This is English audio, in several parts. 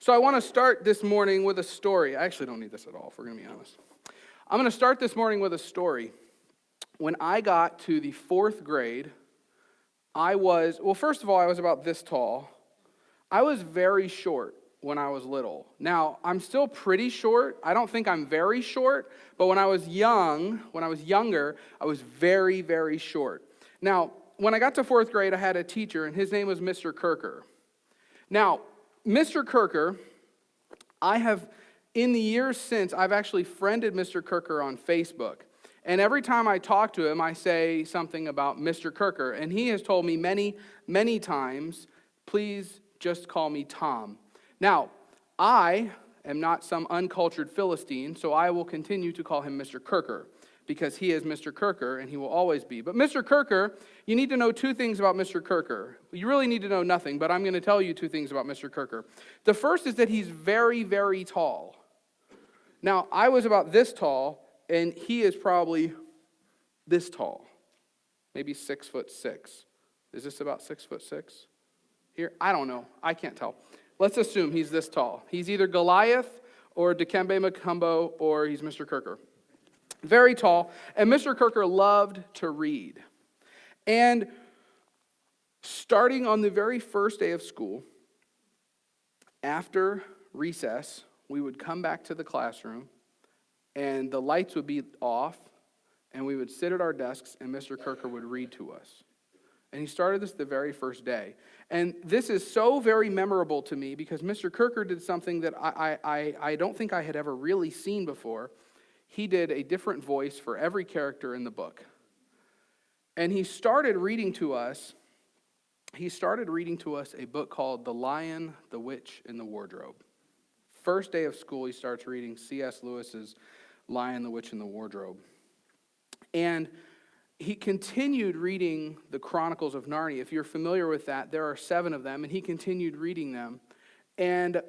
So I want to start this morning with a story. I actually don't need this at all, if we're going to be honest. I'm going to start this morning with a story. When I got to the 4th grade, first of all, I was about this tall. I was very short when I was little. Now, I'm still pretty short. I don't think I'm very short, but when I was younger, I was very, very short. Now, when I got to 4th grade, I had a teacher, and his name was Mr. Kirker. Now, Mr. Kirker, in the years since, I've actually friended Mr. Kirker on Facebook. And every time I talk to him, I say something about Mr. Kirker. And he has told me many, many times, please just call me Tom. Now, I am not some uncultured Philistine, so I will continue to call him Mr. Kirker, because he is Mr. Kirker, and he will always be. But Mr. Kirker, you need to know 2 things about Mr. Kirker. You really need to know nothing, but I'm going to tell you 2 things about Mr. Kirker. The first is that he's very, very tall. Now, I was about this tall, and he is probably this tall, maybe 6'6". Is this about 6'6"? Here, I don't know. I can't tell. Let's assume he's this tall. He's either Goliath or Dikembe Mutombo, or he's Mr. Kirker. Very tall, and Mr. Kirker loved to read. And starting on the very first day of school, after recess, we would come back to the classroom, and the lights would be off, and we would sit at our desks, and Mr. Kirker would read to us. And he started this the very first day. And this is so very memorable to me because Mr. Kirker did something that I don't think I had ever really seen before. He did a different voice for every character in the book. And he started reading to us a book called The Lion, the Witch, and the Wardrobe. First day of school, he starts reading C.S. Lewis's Lion, the Witch, and the Wardrobe. And he continued reading the Chronicles of Narnia. If you're familiar with that, there are 7 of them, and he continued reading them. And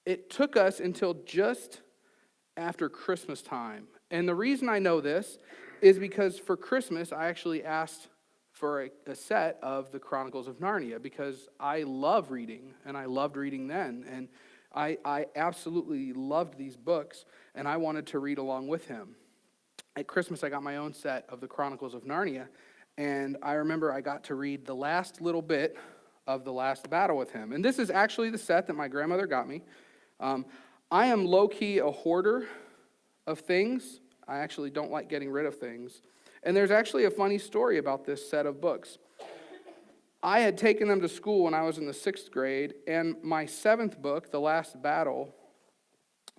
it took us until just after Christmas time. And the reason I know this is because for Christmas, I actually asked for a set of the Chronicles of Narnia because I love reading, and I loved reading then. And I absolutely loved these books, and I wanted to read along with him. At Christmas, I got my own set of the Chronicles of Narnia, and I remember I got to read the last little bit of The Last Battle with him. And this is actually the set that my grandmother got me. I am low-key a hoarder of things. I actually don't like getting rid of things. And there's actually a funny story about this set of books. I had taken them to school when I was in the 6th grade, and my 7th book, The Last Battle,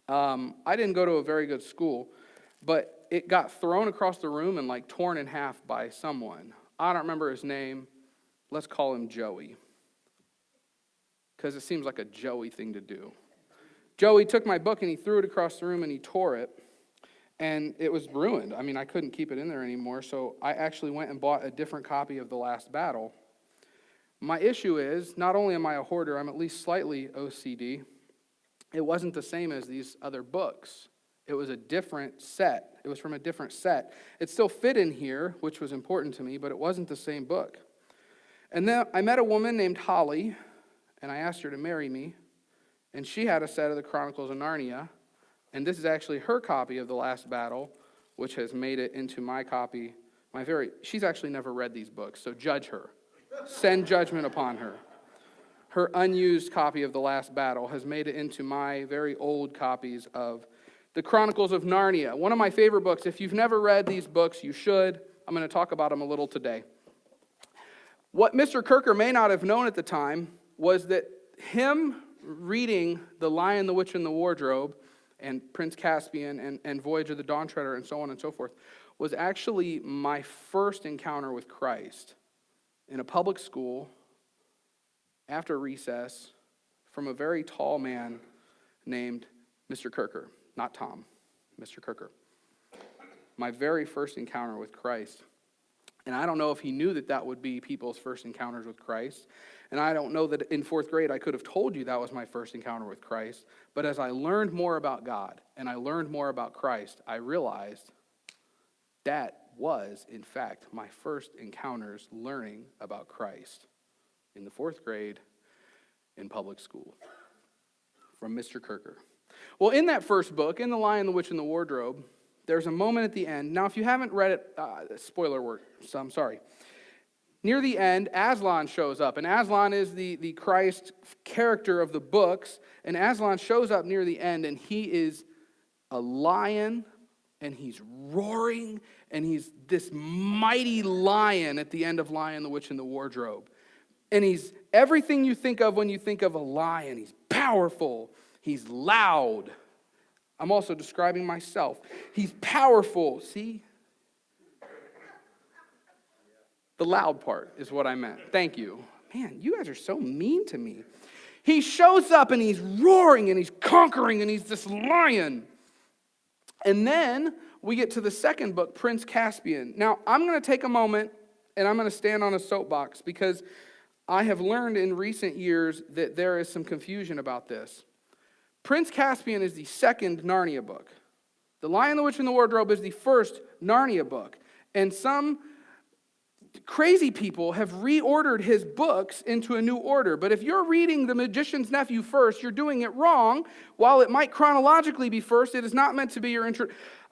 I didn't go to a very good school, but it got thrown across the room and torn in half by someone. I don't remember his name. Let's call him Joey, because it seems like a Joey thing to do. Joey took my book and he threw it across the room and he tore it, and it was ruined. I mean, I couldn't keep it in there anymore, so I actually went and bought a different copy of The Last Battle. My issue is, not only am I a hoarder, I'm at least slightly OCD. It wasn't the same as these other books. It was a different set. It was from a different set. It still fit in here, which was important to me, but it wasn't the same book. And then I met a woman named Holly, and I asked her to marry me. And she had a set of the Chronicles of Narnia, and this is actually her copy of The Last Battle, which has made it into my copy. She's actually never read these books, so judge her. Send judgment upon her. Her unused copy of The Last Battle has made it into my very old copies of the Chronicles of Narnia. One of my favorite books. If you've never read these books, you should. I'm going to talk about them a little today. What Mr. Kirker may not have known at the time was that him reading The Lion, the Witch, and the Wardrobe, and Prince Caspian, and Voyage of the Dawn Treader, and so on and so forth, was actually my first encounter with Christ in a public school after recess from a very tall man named Mr. Kirker. Not Tom, Mr. Kirker. My very first encounter with Christ. And I don't know if he knew that that would be people's first encounters with Christ. And I don't know that in 4th grade I could have told you that was my first encounter with Christ. But as I learned more about God and I learned more about Christ, I realized that was, in fact, my first encounters learning about Christ in the 4th grade in public school. from Mr. Kirker. Well, in that first book, in The Lion, the Witch, and the Wardrobe, there's a moment at the end. Now, if you haven't read it, spoiler word, so I'm sorry. Near the end, Aslan shows up, and Aslan is the Christ character of the books, and Aslan shows up near the end, and he is a lion, and he's roaring, and he's this mighty lion at the end of Lion, the Witch, and the Wardrobe. And he's everything you think of when you think of a lion. He's powerful. He's loud. I'm also describing myself. He's powerful. See? The loud part is what I meant. Thank you. Man, you guys are so mean to me. He shows up and he's roaring and he's conquering and he's this lion. And then we get to the second book, Prince Caspian. Now, I'm going to take a moment and I'm going to stand on a soapbox because I have learned in recent years that there is some confusion about this. Prince Caspian is the second Narnia book. The Lion, the Witch, and the Wardrobe is the first Narnia book. And some crazy people have reordered his books into a new order. But if you're reading The Magician's Nephew first, you're doing it wrong. While it might chronologically be first, it is not meant to be your intro.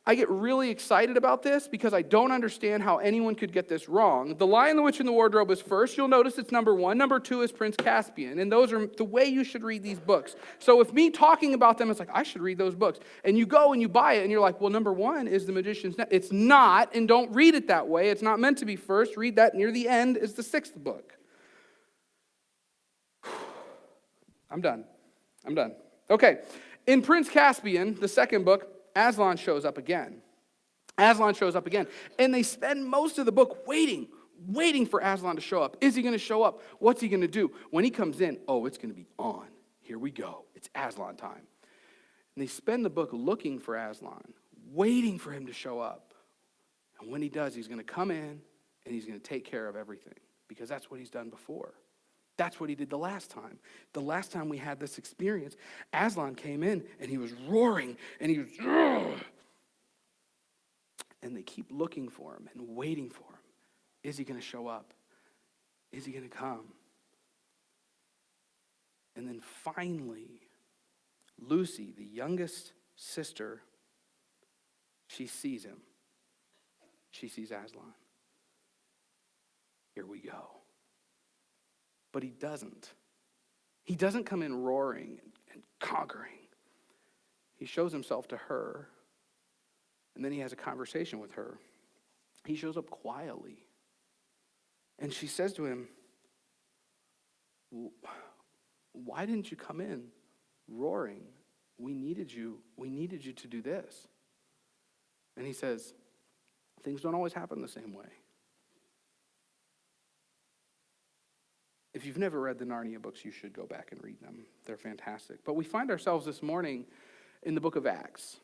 I get really excited about this because I don't understand how anyone could get this wrong. The Lion, the Witch, and the Wardrobe is first. You'll notice it's number 1. Number 2 is Prince Caspian. And those are the way you should read these books. So if me talking about them, it's like, I should read those books. And you go and you buy it and you're like, well, number 1 is The Magician's Nephew. It's not, and don't read it that way. It's not meant to be first. Read that near the end is the 6th book. I'm done. Okay. In Prince Caspian, the second book, Aslan shows up again. And they spend most of the book waiting for Aslan to show up. Is he going to show up? What's he going to do? When he comes in, it's going to be on. Here we go. It's Aslan time. And they spend the book looking for Aslan, waiting for him to show up. And when he does, he's going to come in and he's going to take care of everything because that's what he's done before. That's what he did the last time. The last time we had this experience, Aslan came in and he was roaring and he was, Ugh! And they keep looking for him and waiting for him. Is he going to show up? Is he going to come? And then finally, Lucy, the youngest sister, she sees him. She sees Aslan. Here we go. But he doesn't. He doesn't come in roaring and conquering. He shows himself to her, and then he has a conversation with her. He shows up quietly. And she says to him, why didn't you come in roaring? We needed you to do this. And he says, things don't always happen the same way. If you've never read the Narnia books, you should go back and read them. They're fantastic. But we find ourselves this morning in the book of Acts.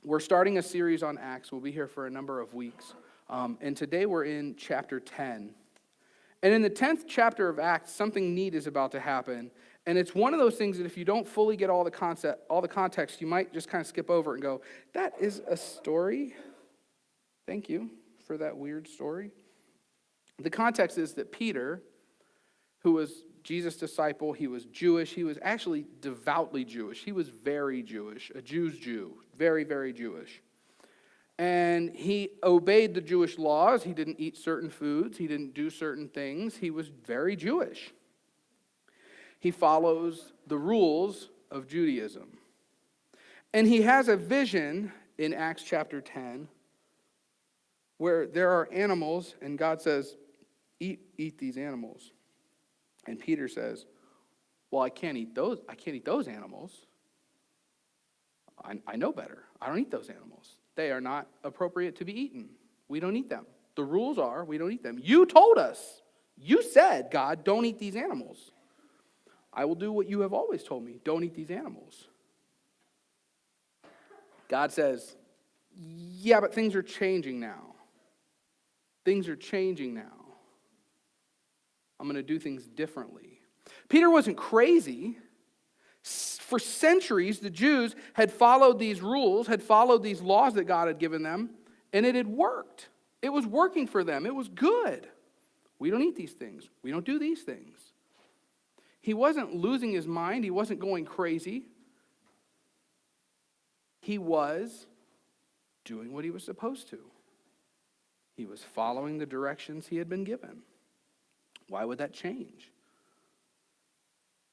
We're starting a series on Acts. We'll be here for a number of weeks. And today we're in chapter 10. And in the 10th chapter of Acts, something neat is about to happen. And it's one of those things that if you don't fully get all the context, you might just kind of skip over it and go, that is a story? Thank you for that weird story. The context is that Peter, who was Jesus' disciple, he was Jewish. He was actually devoutly Jewish. He was very Jewish, a Jew's Jew, very, very Jewish. And he obeyed the Jewish laws. He didn't eat certain foods. He didn't do certain things. He was very Jewish. He follows the rules of Judaism. And he has a vision in Acts chapter 10 where there are animals, and God says, eat these animals. And Peter says, well, I can't eat those animals. I know better. I don't eat those animals. They are not appropriate to be eaten. We don't eat them. The rules are we don't eat them. You told us. You said, God, don't eat these animals. I will do what you have always told me. Don't eat these animals. God says, yeah, but things are changing now. Things are changing now. I'm going to do things differently. Peter wasn't crazy. For centuries, the Jews had followed these rules, had followed these laws that God had given them, and it had worked. It was working for them. It was good. We don't eat these things. We don't do these things. He wasn't losing his mind. He wasn't going crazy. He was doing what he was supposed to. He was following the directions he had been given. Why would that change?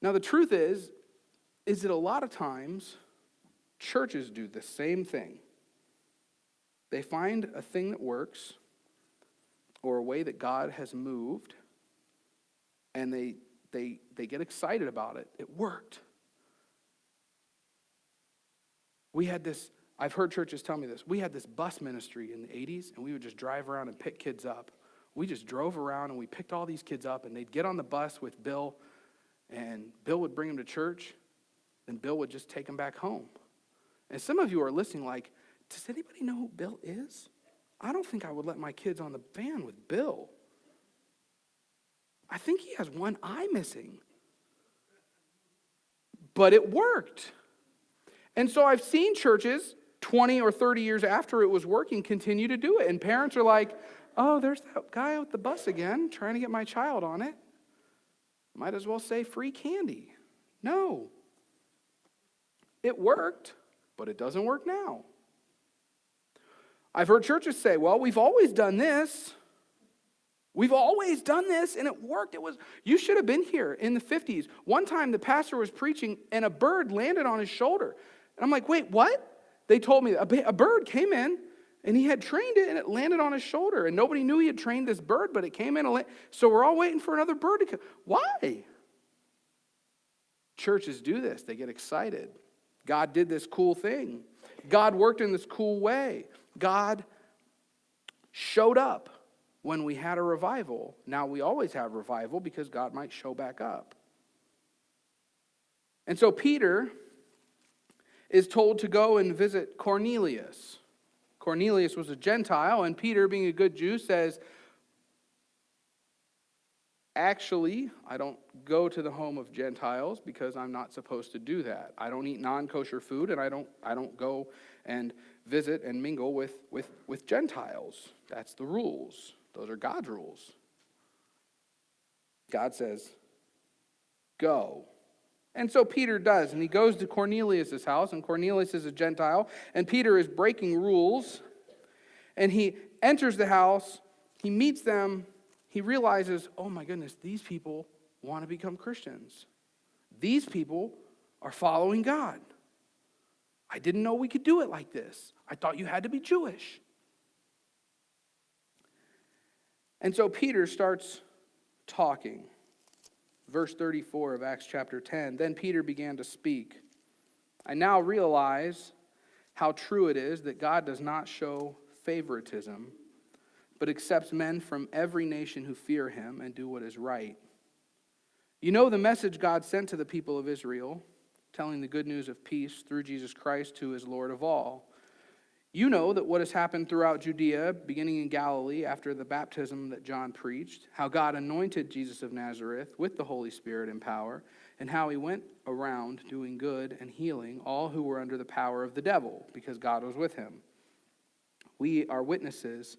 Now, the truth is that a lot of times churches do the same thing. They find a thing that works or a way that God has moved, and they get excited about it. It worked. I've heard churches tell me this. We had this bus ministry in the 80s, and we would just drive around and pick kids up. We just drove around, and we picked all these kids up, and they'd get on the bus with Bill, and Bill would bring them to church, and Bill would just take them back home. And some of you are listening like, does anybody know who Bill is? I don't think I would let my kids on the van with Bill. I think he has one eye missing. But it worked. And so I've seen churches 20 or 30 years after it was working continue to do it. And parents are like, oh, there's that guy with the bus again trying to get my child on it. Might as well say free candy. No. It worked, but it doesn't work now. I've heard churches say, well, we've always done this. We've always done this, and it worked. You should have been here in the 50s. One time the pastor was preaching, and a bird landed on his shoulder. And I'm like, wait, what? They told me a bird came in, and he had trained it, and it landed on his shoulder. And nobody knew he had trained this bird, but it came in. So we're all waiting for another bird to come. Why? Churches do this. They get excited. God did this cool thing. God worked in this cool way. God showed up when we had a revival. Now we always have revival because God might show back up. And so Peter is told to go and visit Cornelius. Cornelius was a Gentile, and Peter, being a good Jew, says, actually, I don't go to the home of Gentiles because I'm not supposed to do that. I don't eat non-kosher food, and I don't go and visit and mingle with Gentiles. That's the rules. Those are God's rules. God says, go. And so Peter does, and he goes to Cornelius' house, and Cornelius is a Gentile, and Peter is breaking rules, and he enters the house, he meets them, he realizes, oh my goodness, these people want to become Christians. These people are following God. I didn't know we could do it like this. I thought you had to be Jewish. And so Peter starts talking. Verse 34 of Acts chapter 10, then Peter began to speak. I now realize how true it is that God does not show favoritism, but accepts men from every nation who fear him and do what is right. You know the message God sent to the people of Israel, telling the good news of peace through Jesus Christ, who is Lord of all. You know that what has happened throughout Judea, beginning in Galilee after the baptism that John preached, how God anointed Jesus of Nazareth with the Holy Spirit and power, and how he went around doing good and healing all who were under the power of the devil, because God was with him. We are witnesses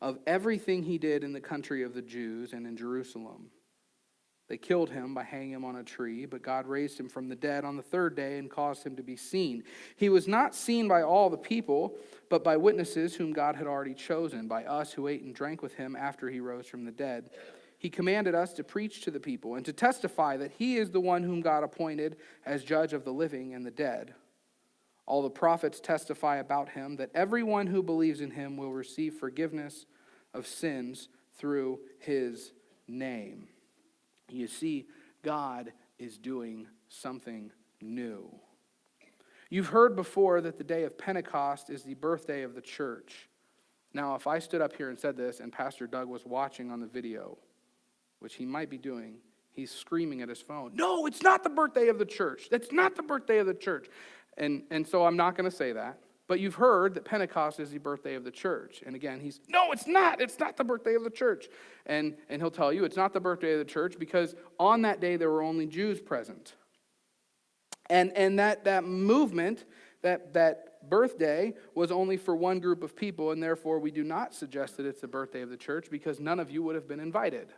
of everything he did in the country of the Jews and in Jerusalem. They killed him by hanging him on a tree, but God raised him from the dead on the third day and caused him to be seen. He was not seen by all the people, but by witnesses whom God had already chosen, by us who ate and drank with him after he rose from the dead. He commanded us to preach to the people and to testify that he is the one whom God appointed as judge of the living and the dead. All the prophets testify about him, that everyone who believes in him will receive forgiveness of sins through his name. You see, God is doing something new. You've heard before that the day of Pentecost is the birthday of the church. Now, if I stood up here and said this and Pastor Doug was watching on the video, which he might be doing, he's screaming at his phone, no, it's not the birthday of the church. That's not the birthday of the church. And so I'm not going to say that. But you've heard that Pentecost is the birthday of the church. And again, no, it's not. It's not the birthday of the church. And he'll tell you it's not the birthday of the church because on that day there were only Jews present. And that movement, that birthday was only for one group of people, and therefore we do not suggest that it's the birthday of the church because none of you would have been invited.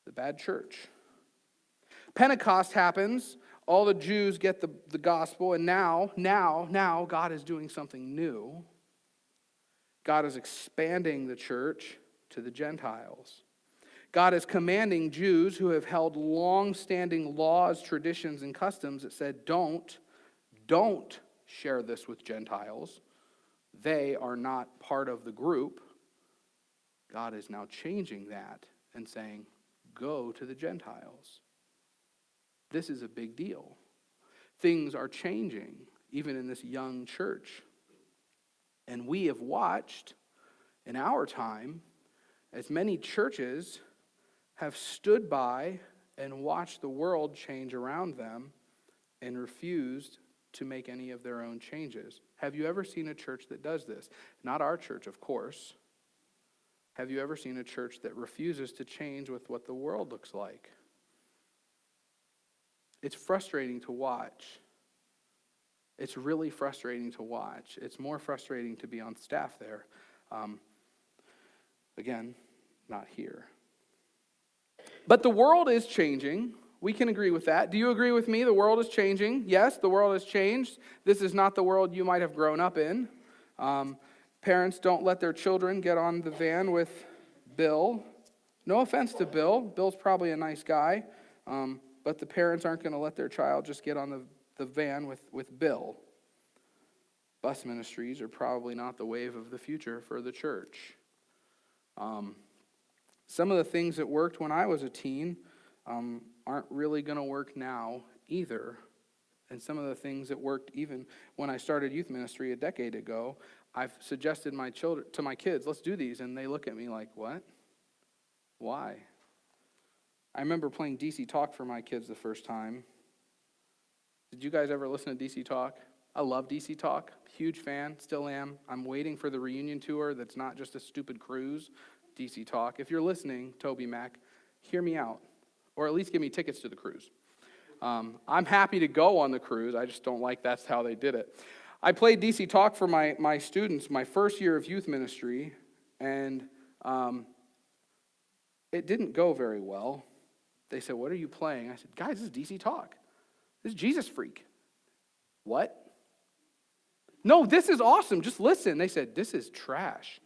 the bad church. Pentecost happens. All the Jews get the gospel, and now God is doing something new. God is expanding the church to the Gentiles. God is commanding Jews who have held long-standing laws, traditions, and customs that said, don't share this with Gentiles. They are not part of the group. God is now changing that and saying, go to the Gentiles. This is a big deal. Things are changing, even in this young church. And we have watched, in our time, as many churches have stood by and watched the world change around them and refused to make any of their own changes. Have you ever seen a church that does this? Not our church, of course. Have you ever seen a church that refuses to change with what the world looks like? It's frustrating to watch. It's really frustrating to watch. It's more frustrating to be on staff there. Again, not here. But the world is changing. We can agree with that. Do you agree with me? The world is changing. Yes, the world has changed. This is not the world you might have grown up in. Parents don't let their children get on the van with Bill. No offense to Bill. Bill's probably a nice guy. But the parents aren't going to let their child just get on the van with Bill. Bus ministries are probably not the wave of the future for the church. Some of the things that worked when I was a teen aren't really going to work now either. And some of the things that worked even when I started youth ministry a decade ago, I've suggested to my kids, let's do these. And they look at me like, what? Why? I remember playing DC Talk for my kids the first time. Did you guys ever listen to DC Talk? I love DC Talk. Huge fan, still am. I'm waiting for the reunion tour that's not just a stupid cruise. DC Talk. If you're listening, Toby Mac, hear me out. Or at least give me tickets to the cruise. I'm happy to go on the cruise. I just don't like that's how they did it. I played DC Talk for my students my first year of youth ministry, and it didn't go very well. They said, what are you playing? I said, guys, this is DC Talk. This is Jesus Freak. What? No, this is awesome. Just listen. They said, this is trash.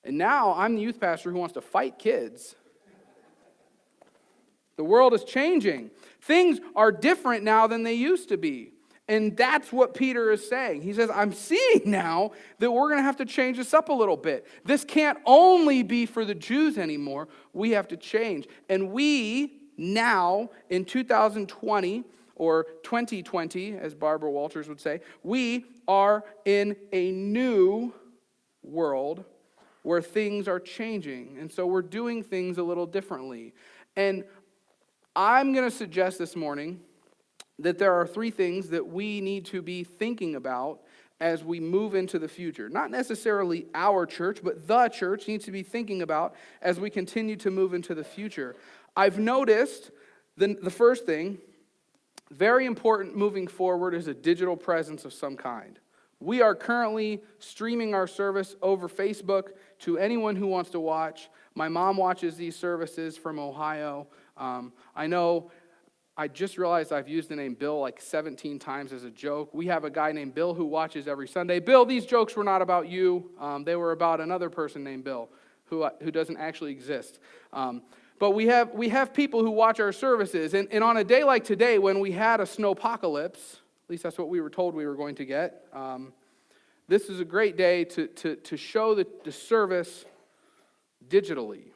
And now I'm the youth pastor who wants to fight kids. The world is changing. Things are different now than they used to be. And that's what Peter is saying. He says, I'm seeing now that we're going to have to change this up a little bit. This can't only be for the Jews anymore. We have to change. And we now, in 2020, or 2020, as Barbara Walters would say, we are in a new world where things are changing. And so we're doing things a little differently. And I'm going to suggest this morning that there are 3 things that we need to be thinking about as we move into the future. Not necessarily our church, but the church needs to be thinking about as we continue to move into the future. I've noticed the first thing, very important moving forward, is a digital presence of some kind. We are currently streaming our service over Facebook to anyone who wants to watch. My mom watches these services from Ohio. I just realized I've used the name Bill like 17 times as a joke. We have a guy named Bill who watches every Sunday. Bill, these jokes were not about you. They were about another person named Bill who doesn't actually exist. But we have people who watch our services. And on a day like today, when we had a snowpocalypse, at least that's what we were told we were going to get, this is a great day to show the service digitally.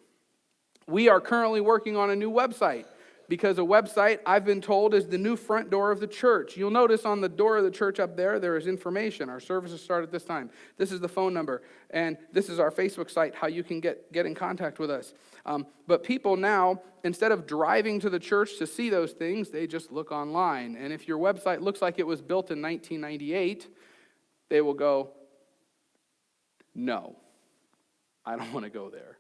We are currently working on a new website, because a website, I've been told, is the new front door of the church. You'll notice on the door of the church up there is information. Our services start at this time. This is the phone number. And this is our Facebook site, how you can get in contact with us. But people now, instead of driving to the church to see those things, they just look online. And if your website looks like it was built in 1998, they will go, no, I don't want to go there.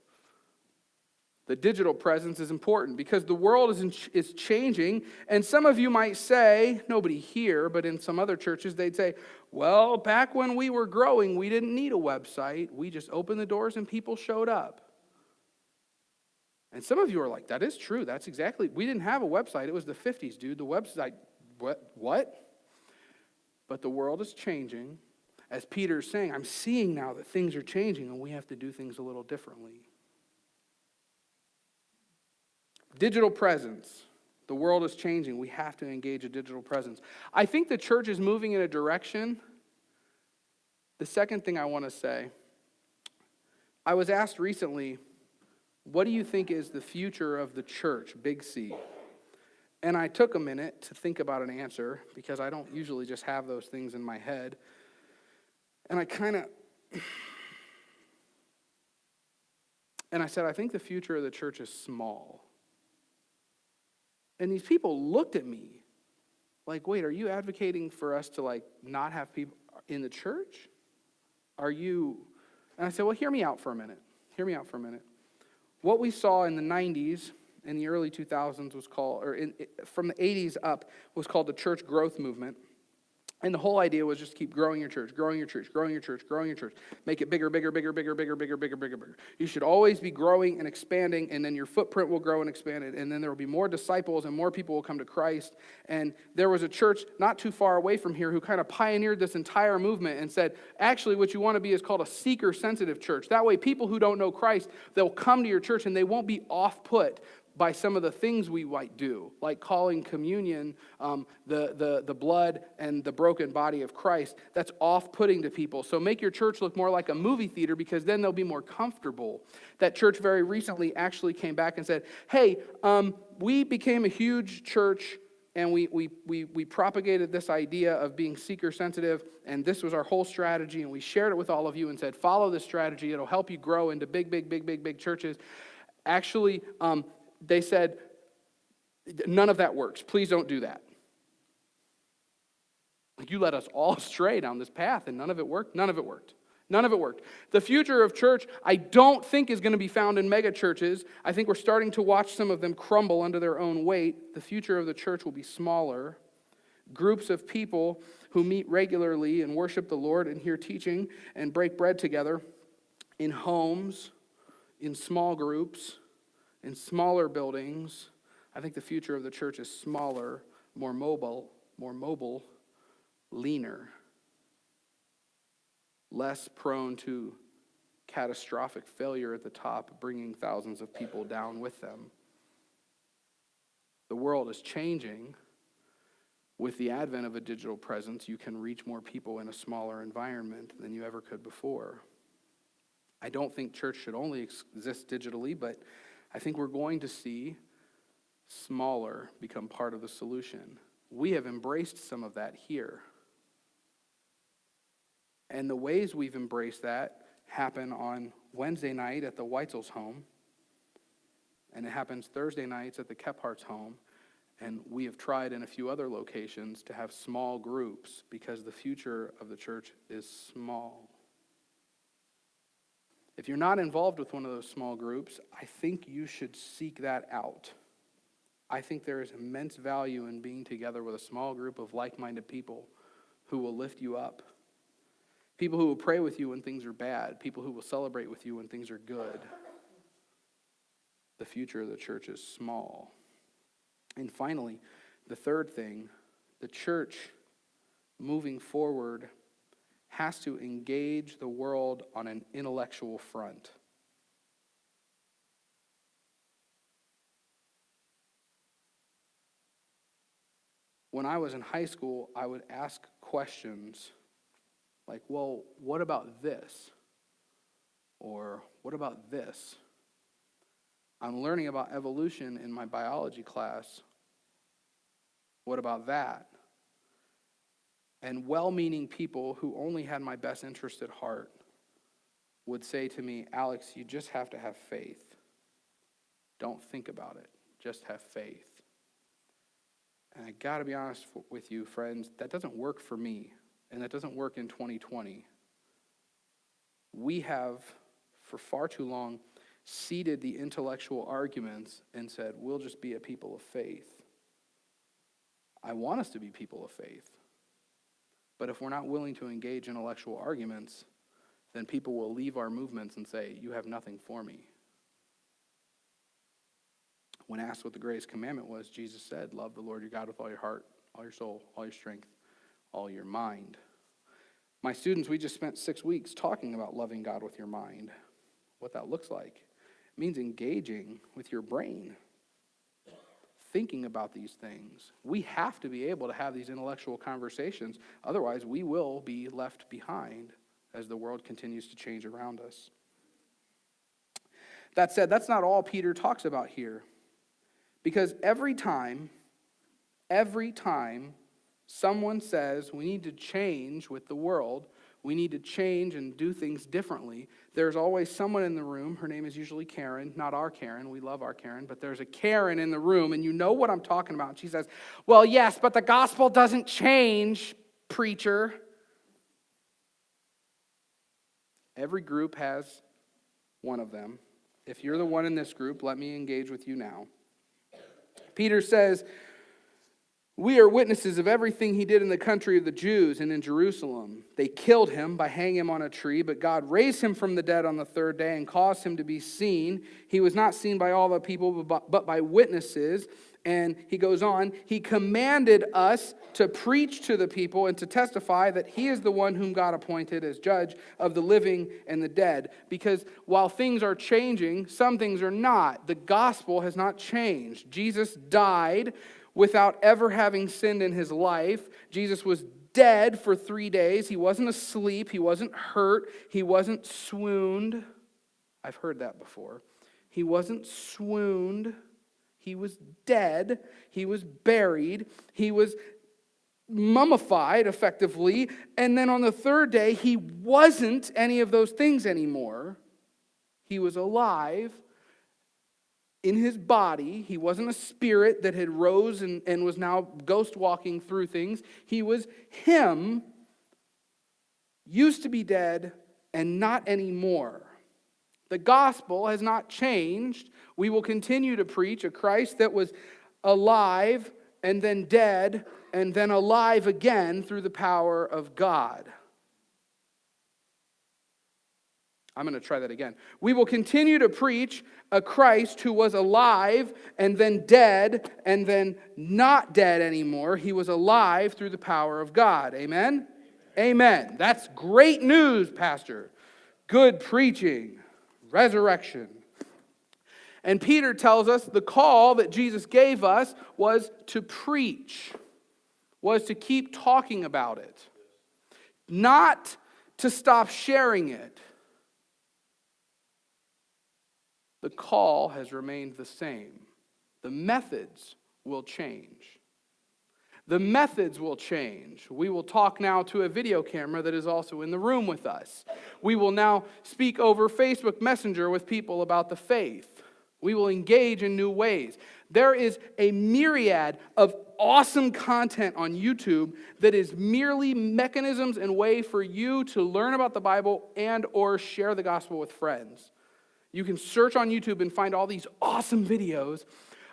The digital presence is important because the world is changing. And some of you might say, nobody here, but in some other churches, they'd say, well, back when we were growing, we didn't need a website. We just opened the doors and people showed up. And some of you are like, that is true. That's exactly, we didn't have a website. It was the 50s, dude. The website, what? But the world is changing. As Peter's saying, I'm seeing now that things are changing and we have to do things a little differently. Digital presence. The world is changing. We have to engage a digital presence. I think the church is moving in a direction. The second thing I want to say, I was asked recently, what do you think is the future of the church, big C? And I took a minute to think about an answer because I don't usually just have those things in my head. And I said, I think the future of the church is small. And these people looked at me like, wait, are you advocating for us to like not have people in the church? Are you? And I said, well, hear me out for a minute. What we saw in the 90s and the early 2000s was called, from the 80s up, was called the church growth movement. And the whole idea was just keep growing your church. Make it bigger. You should always be growing and expanding, and then your footprint will grow and expand, and then there will be more disciples and more people will come to Christ. And there was a church not too far away from here who kind of pioneered this entire movement and said, actually, what you want to be is called a seeker-sensitive church. That way, people who don't know Christ, they'll come to your church and they won't be off-put by some of the things we might do, like calling communion the blood and the broken body of Christ. That's off-putting to people. So make your church look more like a movie theater because then they'll be more comfortable. That church very recently actually came back and said, hey, we became a huge church and we propagated this idea of being seeker-sensitive, and this was our whole strategy, and we shared it with all of you and said, follow this strategy. It'll help you grow into big churches. Actually, they said, none of that works. Please don't do that. You led us all astray down this path, and none of it worked. The future of church, I don't think, is going to be found in mega churches. I think we're starting to watch some of them crumble under their own weight. The future of the church will be smaller. Groups of people who meet regularly and worship the Lord and hear teaching and break bread together in homes, in small groups, in smaller buildings. I think the future of the church is smaller, more mobile, leaner, less prone to catastrophic failure at the top, bringing thousands of people down with them. The world is changing. With the advent of a digital presence, you can reach more people in a smaller environment than you ever could before. I don't think church should only exist digitally, but I think we're going to see smaller become part of the solution. We have embraced some of that here. And the ways we've embraced that happen on Wednesday night at the Weitzel's home, and it happens Thursday nights at the Kephardt's home, and we have tried in a few other locations to have small groups because the future of the church is small. If you're not involved with one of those small groups, I think you should seek that out. I think there is immense value in being together with a small group of like-minded people who will lift you up. People who will pray with you when things are bad. People who will celebrate with you when things are good. The future of the church is small. And finally, the third thing, the church moving forward has to engage the world on an intellectual front. When I was in high school, I would ask questions like, well, what about this? Or what about this? I'm learning about evolution in my biology class. What about that? And well-meaning people who only had my best interest at heart would say to me, Alex, you just have to have faith. Don't think about it. Just have faith. And I got to be honest with you, friends, that doesn't work for me, and that doesn't work in 2020. We have, for far too long, ceded the intellectual arguments and said, we'll just be a people of faith. I want us to be people of faith. But if we're not willing to engage intellectual arguments, then people will leave our movements and say, you have nothing for me. When asked what the greatest commandment was, Jesus said, love the Lord your God with all your heart, all your soul, all your strength, all your mind. My students, we just spent 6 weeks talking about loving God with your mind. What that looks like. It means engaging with your brain, thinking about these things. We have to be able to have these intellectual conversations. Otherwise, we will be left behind as the world continues to change around us. That said, that's not all Peter talks about here. Because every time someone says we need to change with the world, we need to change and do things differently, there's always someone in the room. Her name is usually Karen, not our Karen. We love our Karen, but there's a Karen in the room, and you know what I'm talking about. She says, well, yes, but the gospel doesn't change, preacher. Every group has one of them. If you're the one in this group, let me engage with you now. Peter says, we are witnesses of everything he did in the country of the Jews and in Jerusalem. They killed him by hanging him on a tree, but God raised him from the dead on the third day and caused him to be seen. He was not seen by all the people, but by witnesses. And he goes on, he commanded us to preach to the people and to testify that he is the one whom God appointed as judge of the living and the dead. Because while things are changing, some things are not. The gospel has not changed. Jesus died without ever having sinned in his life. Jesus was dead for 3 days. He wasn't asleep. He wasn't hurt. He wasn't swooned. I've heard that before. He wasn't swooned. He was dead. He was buried. He was mummified, effectively. And then on the third day, he wasn't any of those things anymore. He was alive in his body. He wasn't a spirit that had rose and was now ghost walking through things. He was him, used to be dead and not anymore. The gospel has not changed. We will continue to preach a Christ that was alive and then dead and then alive again through the power of God. I'm going to try that again. We will continue to preach a Christ who was alive and then dead and then not dead anymore. He was alive through the power of God. Amen? Amen. That's great news, Pastor. Good preaching. Resurrection. And Peter tells us the call that Jesus gave us was to preach, was to keep talking about it, not to stop sharing it. The call has remained the same. The methods will change. The methods will change. We will talk now to a video camera that is also in the room with us. We will now speak over Facebook Messenger with people about the faith. We will engage in new ways. There is a myriad of awesome content on YouTube that is merely mechanisms and way for you to learn about the Bible and or share the gospel with friends. You can search on YouTube and find all these awesome videos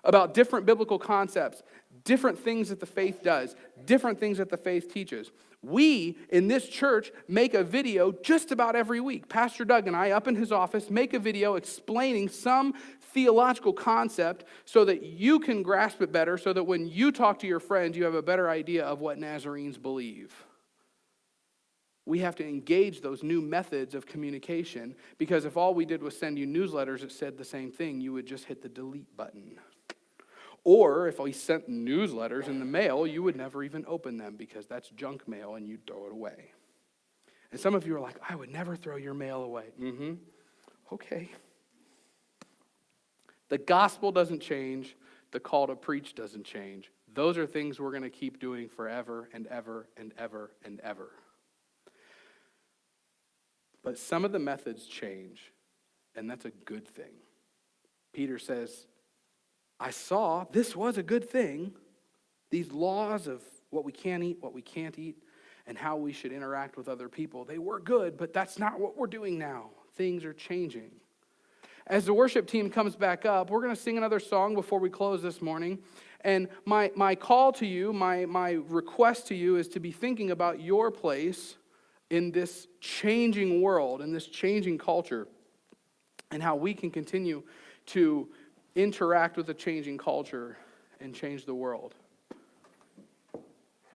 about different biblical concepts, different things that the faith does, different things that the faith teaches. We, in this church, make a video just about every week. Pastor Doug and I, up in his office, make a video explaining some theological concept so that you can grasp it better, so that when you talk to your friends, you have a better idea of what Nazarenes believe. We have to engage those new methods of communication, because if all we did was send you newsletters that said the same thing, you would just hit the delete button. Or if we sent newsletters in the mail, you would never even open them because that's junk mail and you'd throw it away. And some of you are like, I would never throw your mail away. Okay. The gospel doesn't change. The call to preach doesn't change. Those are things we're going to keep doing forever and ever and ever and ever. But some of the methods change, and that's a good thing. Peter says, I saw this was a good thing. These laws of what we can eat, what we can't eat, and how we should interact with other people, they were good, but that's not what we're doing now. Things are changing. As the worship team comes back up, we're going to sing another song before we close this morning. And my call to you, my request to you is to be thinking about your place in this changing world, in this changing culture, and how we can continue to interact with a changing culture and change the world.